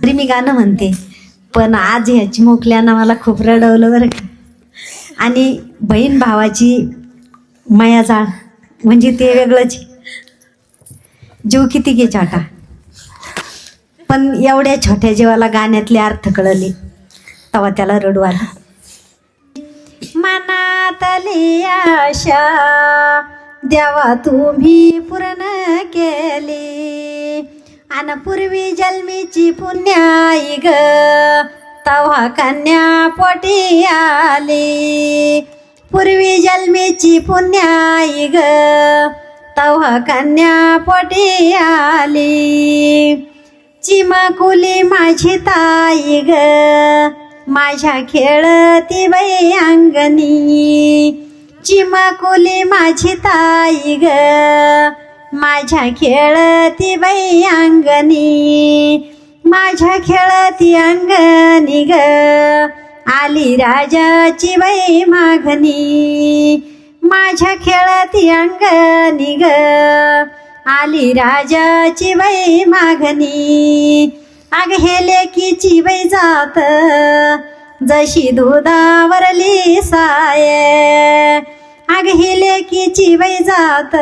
तरी मी गाणं म्हणते, पण आज ह्या चिमुकल्यानं मला खूप रडवलं बरं का. आणि बहीण भावाची माया जाळ म्हणजे ते वेगळंच. जीव किती घे छोटा, पण एवढ्या छोट्या जीवाला गाण्यातले अर्थ कळले तेव्हा त्याला रडू आलं. मनातली आशा देवा तुम्ही पूर्ण केली, आणि पूर्वी जन्मीची पुण्याई ग तव्हा कन्या पोटी आली. पूर्वी जन्मीची पुण्याई ग तव्हा कन्या पोटी आली. चिमकुली माझी ताई ग माझ्या खेळती बाई अंगणी. चिमकुली माझी ताई ग माझ्या खेळती बाई अंगणी. माझ्या खेळती अंगणी ग आली राजाची बाई मागणी. माझ्या खेळती अंगणी ग आली राजाची बाई मागणी. अग हे लेकीची बाई जात जशी दुधावरली साय. अग ही लेकीची बाई जात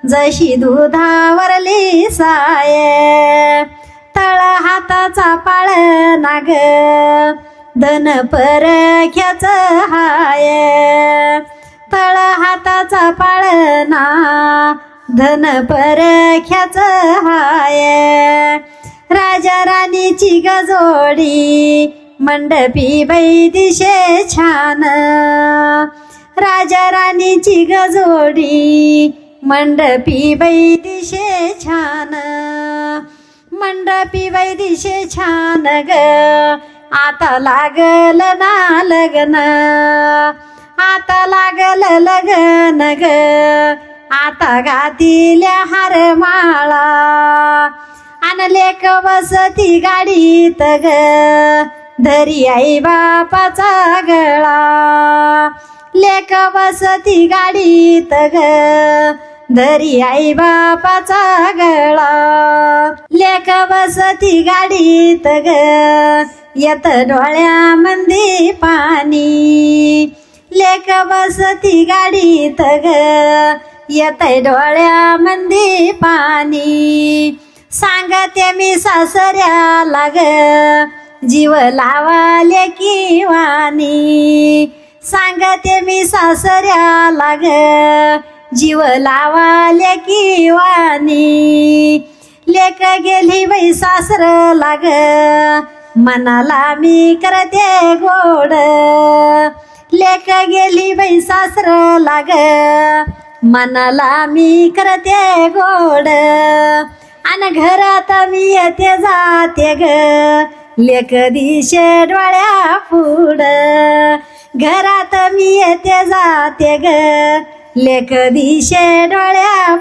जशी दुधावरली साय. तळ हाताचा पाळ नाग धन परख्याच हाय. तळ हाताचा पाळना धन परख्याच हाय. राजा राणीची गजोडी मंडपी बाई दिशे छान. राजा राणीची गजोडी मंडपी बाई दिशे छान. मंडपी बाई दिशे छान ग आता लागल ना लग्न. आता लागल लग्न ग आता गातील्या हारमाळा. आणि लेक बसती गाडीत ग धरी आई बापाचा गळा. लेक बसती गाडीत ग धरी आई बापाचा गळा. लेक बसती गाडीत ग येत डोळ्यामंदी पाणी. लेक बसती गाडीत ग येत डोळ्यामंदी पाणी. सांगते मी सासऱ्याला ग जीव लावा लेकी वाणी. सांगते मी सासऱ्याला ग जीव लावा लेकी वाणी. लेक गेली बाई सासरला ग मनाला मी करते गोड. लेक गेली बाई सासरला ग मनाला मी करते गोड. आणि घरात मी येते जाते ग लेक दिशे डोळ्या पुढ. घरात मी येते जाते ग लेक दिशे डोळ्या